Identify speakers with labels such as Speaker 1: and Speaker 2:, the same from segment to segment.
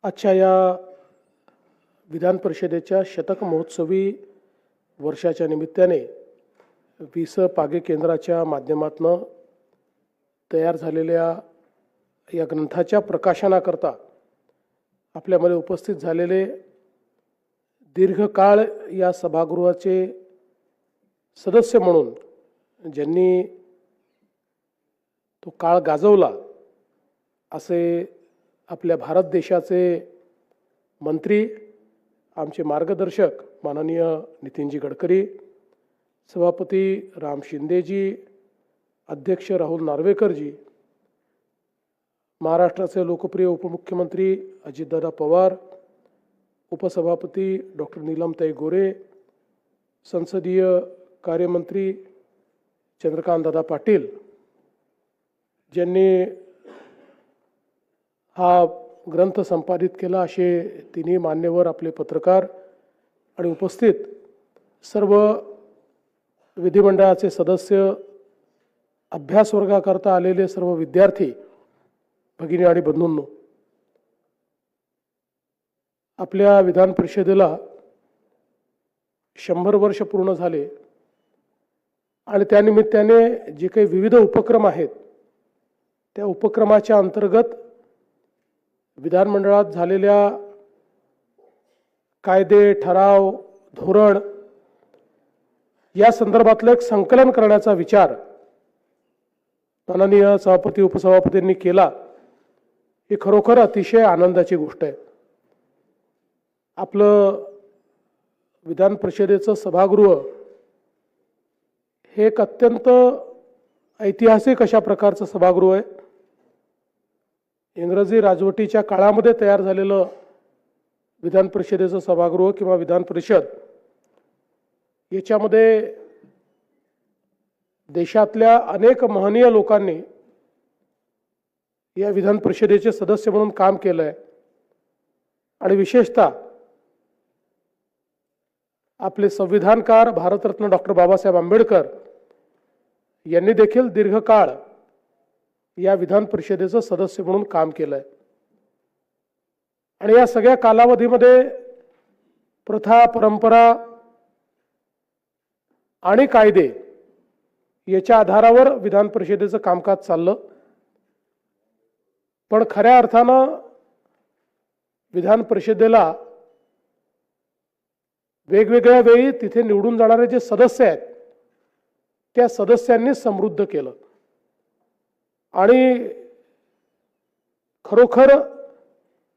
Speaker 1: आजच्या या विधान परिषदेच्या शतक महोत्सवी वर्षाच्या निमित्ताने विस पागे केंद्राच्या माध्यमातून तयार झालेल्या या ग्रंथाच्या प्रकाशनाकरता आपल्यामध्ये उपस्थित झालेले दीर्घकाळ या सभागृहाचे सदस्य म्हणून ज्यांनी तो काळ गाजवला असे आपल्या भारत देशाचे मंत्री, आमचे मार्गदर्शक माननीय नितीनजी गडकरी, सभापती राम शिंदेजी, अध्यक्ष राहुल नार्वेकरजी, महाराष्ट्राचे लोकप्रिय उपमुख्यमंत्री अजितदादा पवार, उपसभापती डॉक्टर नीलमताई गोरे, संसदीय कार्यमंत्री चंद्रकांतदादा पाटील, ज्यांनी हा ग्रंथ संपादित केला, असे तिन्ही मान्यवर, आपले पत्रकार आणि उपस्थित सर्व विधिमंडळाचे सदस्य, अभ्यास वर्गाकरता आलेले सर्व विद्यार्थी भगिनी आणि बंधूंनो, आपल्या विधान परिषदेला 100 वर्ष पूर्ण झाले आणि त्यानिमित्ताने जे काही विविध उपक्रम आहेत त्या उपक्रमाच्या अंतर्गत विधानमंडळात झालेल्या कायदे, ठराव, धोरण या संदर्भातलं एक संकलन करण्याचा विचार माननीय सभापती, उपसभापतींनी केला. ही खरोखर अतिशय आनंदाची गोष्ट आहे. आपलं विधान परिषदेचं सभागृह हे एक अत्यंत ऐतिहासिक अशा प्रकारचं सभागृह आहे. इंग्रजी राजवटीच्या काळामध्ये तयार झालेलं विधान परिषदेचं सभागृह किंवा विधान परिषद, याच्यामध्ये देशातल्या अनेक महनीय लोकांनी या विधान परिषदेचे सदस्य म्हणून काम केलं आहे आणि विशेषतः आपले संविधानकार भारतरत्न डॉक्टर बाबासाहेब आंबेडकर यांनी देखील दीर्घकाळ या विधान परिषदेचं सदस्य म्हणून काम केलंय आणि या सगळ्या कालावधीमध्ये प्रथा, परंपरा आणि कायदे याच्या आधारावर विधान परिषदेचं कामकाज चाललं. पण खऱ्या अर्थानं विधान परिषदेला वेगवेगळ्या वेळी तिथे निवडून जाणारे जे सदस्य आहेत त्या सदस्यांनी समृद्ध केलं आणि खरोखर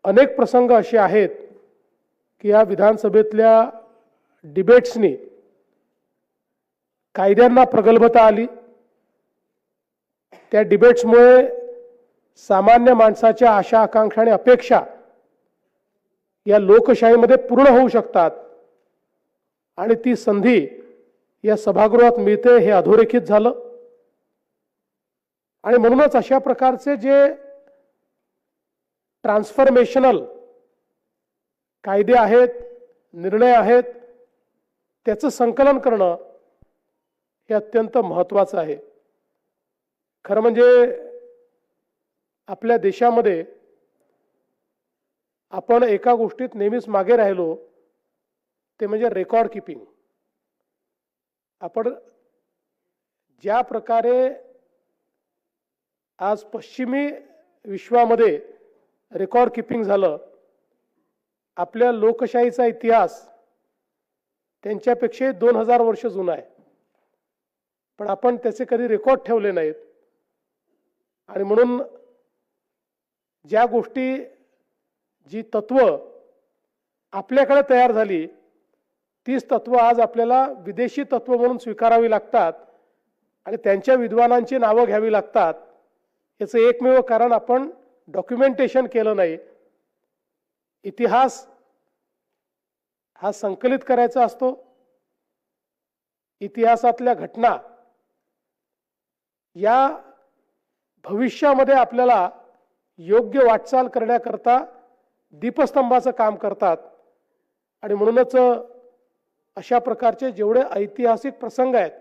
Speaker 1: अनेक प्रसंग असे आहेत की या विधानसभेतल्या डिबेट्सनी कायद्यांना प्रगल्भता आली. त्या डिबेट्समुळे सामान्य माणसाच्या आशा, आकांक्षा आणि अपेक्षा या लोकशाहीमध्ये पूर्ण होऊ शकतात आणि ती संधी या सभागृहात मिळते हे अधोरेखित झालं. आणि म्हणूनच अशा प्रकारचे जे ट्रान्सफॉर्मेशनल कायदे आहेत, निर्णय आहेत, त्याचं संकलन करणं हे अत्यंत महत्त्वाचं आहे. खरं म्हणजे आपल्या देशामध्ये आपण एका गोष्टीत नेहमीच मागे राहिलो, ते म्हणजे रेकॉर्ड किपिंग. आपण ज्या प्रकारे आज पश्चिमी विश्वामध्ये रेकॉर्ड किपिंग झालं, आपल्या लोकशाहीचा इतिहास त्यांच्यापेक्षा 2000 वर्ष जुना आहे, पण आपण त्याचे कधी रेकॉर्ड ठेवले नाहीत. आणि म्हणून ज्या गोष्टी, जी तत्व आपल्याकडे तयार झाली, तीच तत्व आज आपल्याला विदेशी तत्व म्हणून स्वीकारावी लागतात आणि त्यांच्या विद्वानांची नावं घ्यावी लागतात. याचं एकमेव कारण आपण डॉक्युमेंटेशन केलं नाही. इतिहास हा संकलित करायचा असतो. इतिहासातल्या घटना या भविष्यामध्ये आपल्याला योग्य वाटचाल करण्याकरता दीपस्तंभाचं काम करतात. आणि म्हणूनच अशा प्रकारचे जेवढे ऐतिहासिक प्रसंग आहेत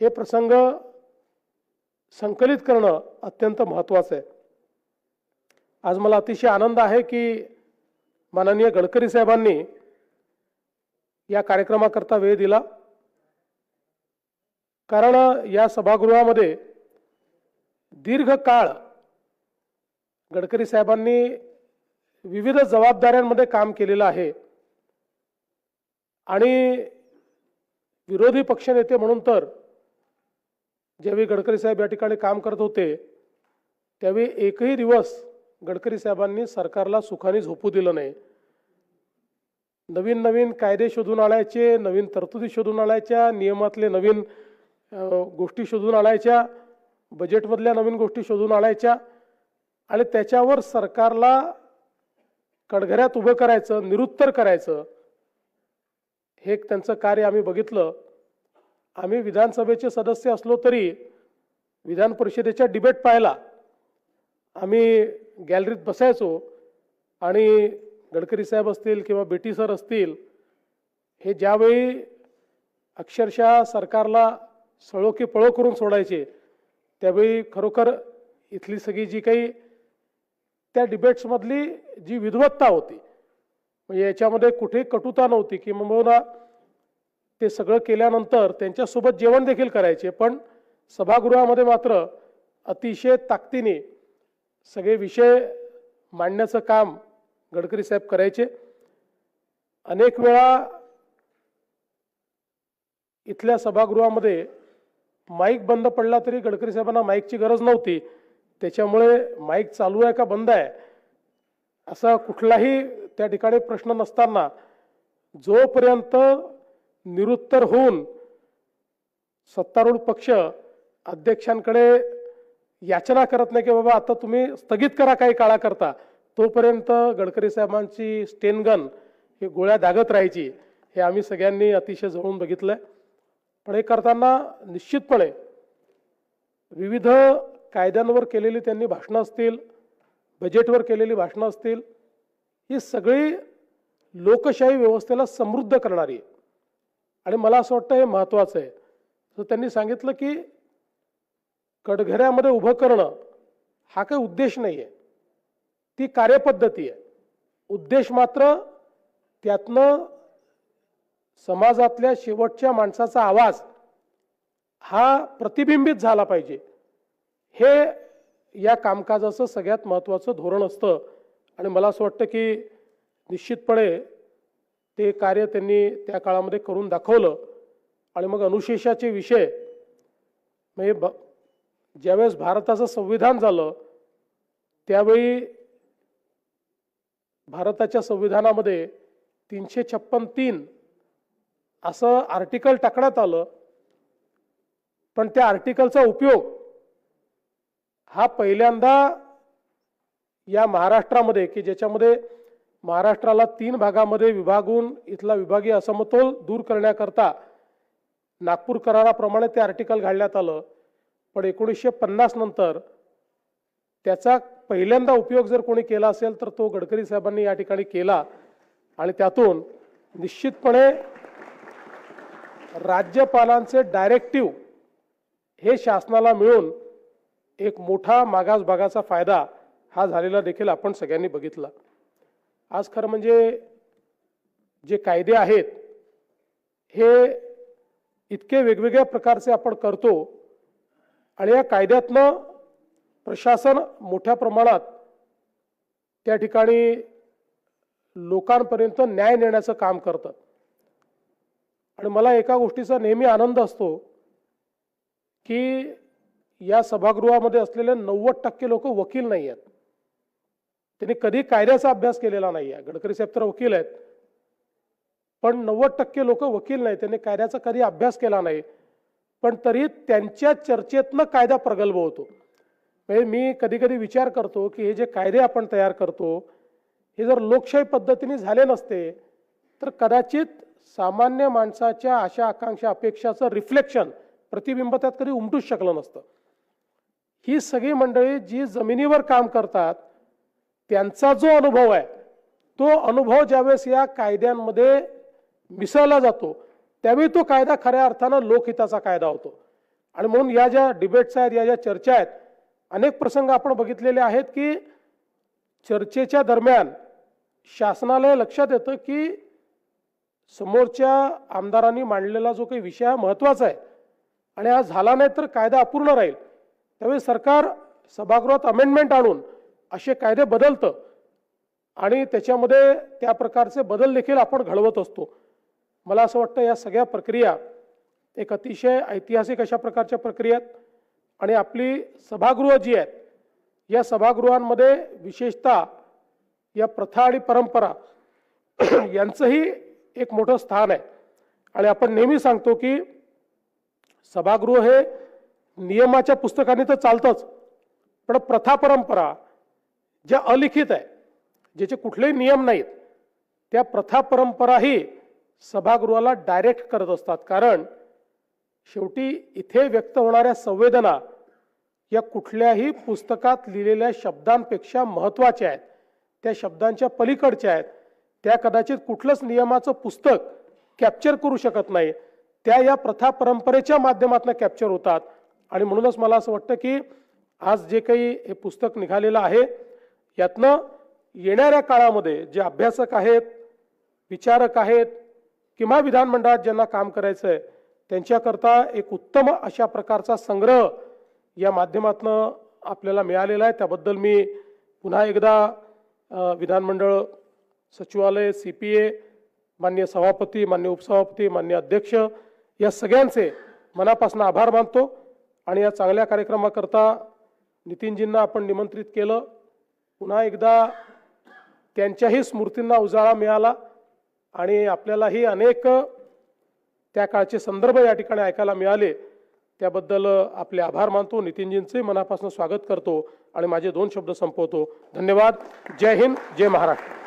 Speaker 1: हे प्रसंग संकलित करणं अत्यंत महत्त्वाचं आहे. आज मला अतिशय आनंद आहे की माननीय गडकरी साहेबांनी या कार्यक्रमाकरता वेळ दिला, कारण या सभागृहामध्ये दीर्घ काळ गडकरी साहेबांनी विविध जबाबदाऱ्यांमध्ये काम केलेलं आहे आणि विरोधी पक्षनेते म्हणून तर ज्यावेळी गडकरी साहेब या ठिकाणी काम करत होते त्यावेळी एकही दिवस गडकरी साहेबांनी सरकारला सुखाने झोपू दिलं नाही. नवीन नवीन कायदे शोधून आणायचे, नवीन तरतुदी शोधून आणायच्या, नियमातले नवीन गोष्टी शोधून आणायच्या, बजेटमधल्या नवीन गोष्टी शोधून आणायच्या आणि त्याच्यावर सरकारला कडघऱ्यात उभं करायचं, निरुत्तर करायचं, हे त्यांचं कार्य आम्ही बघितलं. आम्ही विधानसभेचे सदस्य असलो तरी विधान परिषदेच्या डिबेट पाहायला आम्ही गॅलरीत बसायचो आणि गडकरी साहेब असतील किंवा बेटी सर असतील, हे ज्यावेळी अक्षरशः सरकारला सळो की पळो करून सोडायचे त्यावेळी खरोखर इथली सगळी जी काही त्या डिबेट्समधली जी विद्वत्ता होती, म्हणजे याच्यामध्ये कुठेही कटुता नव्हती की किंबहुना ते सगळं केल्यानंतर त्यांच्यासोबत जेवण देखील करायचे, पण सभागृहामध्ये मात्र अतिशय ताकदीने सगळे विषय मांडण्याचं काम गडकरी साहेब करायचे. अनेक वेळा इथल्या सभागृहामध्ये माईक बंद पडला तरी गडकरी साहेबांना माईकची गरज नव्हती, त्याच्यामुळे माईक चालू आहे का बंद आहे असा कुठलाही त्या ठिकाणी प्रश्न नसताना जोपर्यंत निरुत्तर होऊन सत्तारूढ पक्ष अध्यक्षांकडे याचना करत नाही की बाबा आता तुम्ही स्थगित करा काही काळाकरता, तोपर्यंत गडकरी साहेबांची स्टेनगन हे गोळ्या दागत राहायची. हे आम्ही सगळ्यांनी अतिशय जवळून बघितलंय. पण हे करताना निश्चितपणे विविध कायद्यांवर केलेली त्यांनी भाषणं असतील, बजेटवर केलेली भाषणं असतील, ही सगळी लोकशाही व्यवस्थेला समृद्ध करणारी आहे आणि मला असं वाटतं हे महत्त्वाचं आहे. तर त्यांनी सांगितलं की कडघऱ्यामध्ये उभं करणं हा काही उद्देश नाही आहे, ती कार्यपद्धती आहे. उद्देश मात्र त्यातनं समाजातल्या शेवटच्या माणसाचा आवाज हा प्रतिबिंबित झाला पाहिजे, हे या कामकाजाचं सगळ्यात महत्त्वाचं धोरण असतं. आणि मला असं वाटतं की निश्चितपणे ते कार्य त्यांनी त्या काळामध्ये करून दाखवलं. आणि मग अनुशेषाचे विषय म्हणजे ज्यावेळेस भारताचं संविधान झालं त्यावेळी भारताच्या संविधानामध्ये 356(3) असं आर्टिकल टाकण्यात आलं, पण त्या आर्टिकलचा उपयोग हा पहिल्यांदा या महाराष्ट्रामध्ये की ज्याच्यामध्ये महाराष्ट्राला 3 भागामध्ये विभागून इथला विभागीय असमतोल दूर करण्याकरता नागपूर कराराप्रमाणे ते आर्टिकल घालण्यात आलं. पण 1950 नंतर त्याचा पहिल्यांदा उपयोग जर कोणी केला असेल तर तो गडकरी साहेबांनी या ठिकाणी केला आणि त्यातून निश्चितपणे राज्यपालांचे डायरेक्टिव्ह हे शासनाला मिळून एक मोठा मागास भागाचा फायदा हा झालेला देखील आपण सगळ्यांनी बघितला. आज खरं म्हणजे जे कायदे आहेत हे इतके वेगवेगळ्या प्रकारचे आपण करतो आणि या कायद्यातनं प्रशासन मोठ्या प्रमाणात त्या ठिकाणी लोकांपर्यंत न्याय नेण्याचं काम करतं. आणि मला एका गोष्टीचा नेहमी आनंद असतो की या सभागृहामध्ये असलेले 90% लोक वकील नाही आहेत, त्यांनी कधी कायद्याचा अभ्यास केलेला नाही आहे. गडकरी साहेब तर वकील आहेत, पण 90% लोक वकील नाही, त्यांनी कायद्याचा कधी अभ्यास केला नाही, पण तरी त्यांच्या चर्चेतनं कायदा प्रगल्भ होतो. म्हणजे मी कधी कधी विचार करतो की हे जे कायदे आपण तयार करतो हे जर लोकशाही पद्धतीने झाले नसते तर कदाचित सामान्य माणसाच्या आशा आकांक्षा अपेक्षाचं रिफ्लेक्शन प्रतिबिंब त्यात कधी उमटूच शकलं नसतं. ही सगळी मंडळी जी जमिनीवर काम करतात त्यांचा जो अनुभव आहे तो अनुभव ज्यावेळेस या कायद्यांमध्ये मिसळला जातो त्यावेळी तो कायदा खऱ्या अर्थानं लोकहिताचा कायदा होतो. आणि म्हणून या ज्या डिबेट्स आहेत, या ज्या चर्चा आहेत, अनेक प्रसंग आपण बघितलेले आहेत की चर्चेच्या दरम्यान शासनाला लक्षात येतं की समोरच्या आमदारांनी मांडलेला जो काही विषय महत्त्वाचा आहे आणि हा झाला नाही तर कायदा अपूर्ण राहील, त्यावेळी सरकार सभागृहात अमेंडमेंट आणून असे कायदे बदलतं आणि त्याच्यामध्ये त्या प्रकारचे बदल देखील आपण घडवत असतो. मला असं वाटतं या सगळ्या प्रक्रिया एक अतिशय ऐतिहासिक अशा प्रकारच्या प्रक्रिया आहेत आणि आपली सभागृह जी आहेत या सभागृहांमध्ये विशेषतः या प्रथा आणि परंपरा यांचंही एक मोठं स्थान आहे. आणि आपण नेहमी सांगतो की सभागृह हे नियमाच्या पुस्तकाने तर चालतंच, पण प्रथा परंपरा ज्या अलिखित आहे, ज्याचे कुठलेही नियम नाहीत, त्या प्रथा परंपराही सभागृहाला डायरेक्ट करत असतात. कारण शेवटी इथे व्यक्त होणाऱ्या संवेदना या कुठल्याही पुस्तकात लिहिलेल्या शब्दांपेक्षा महत्त्वाच्या आहेत, त्या शब्दांच्या पलीकडच्या आहेत. त्या कदाचित कुठलंच नियमाचं पुस्तक कॅप्चर करू शकत नाही, त्या या प्रथा परंपरेच्या माध्यमातून कॅप्चर होतात. आणि म्हणूनच मला असं वाटतं की आज जे काही हे पुस्तक निघालेलं आहे यातनं येणाऱ्या काळामध्ये जे अभ्यासक आहेत, विचारक आहेत किंवा विधानमंडळात ज्यांना काम करायचं आहे त्यांच्याकरता एक उत्तम अशा प्रकारचा संग्रह या माध्यमातून आपल्याला मिळालेला आहे. त्याबद्दल मी पुन्हा एकदा विधानमंडळ सचिवालय, CPA, माननीय सभापती, माननीय उपसभापती, माननीय अध्यक्ष या सगळ्यांचे मनापासून आभार मानतो. आणि या चांगल्या कार्यक्रमाकरता नितीनजींना आपण निमंत्रित केलं. पुन्हा एकदा त्यांच्याही स्मृतींना उजाळा मिळाला आणि आपल्यालाही अनेक त्या काळचे संदर्भ या ठिकाणी ऐकायला मिळाले. त्याबद्दल आपले आभार मानतो. नितीनजींचे मनापासून स्वागत करतो आणि माझे 2 शब्द संपवतो. धन्यवाद. जय हिंद, जय महाराष्ट्र.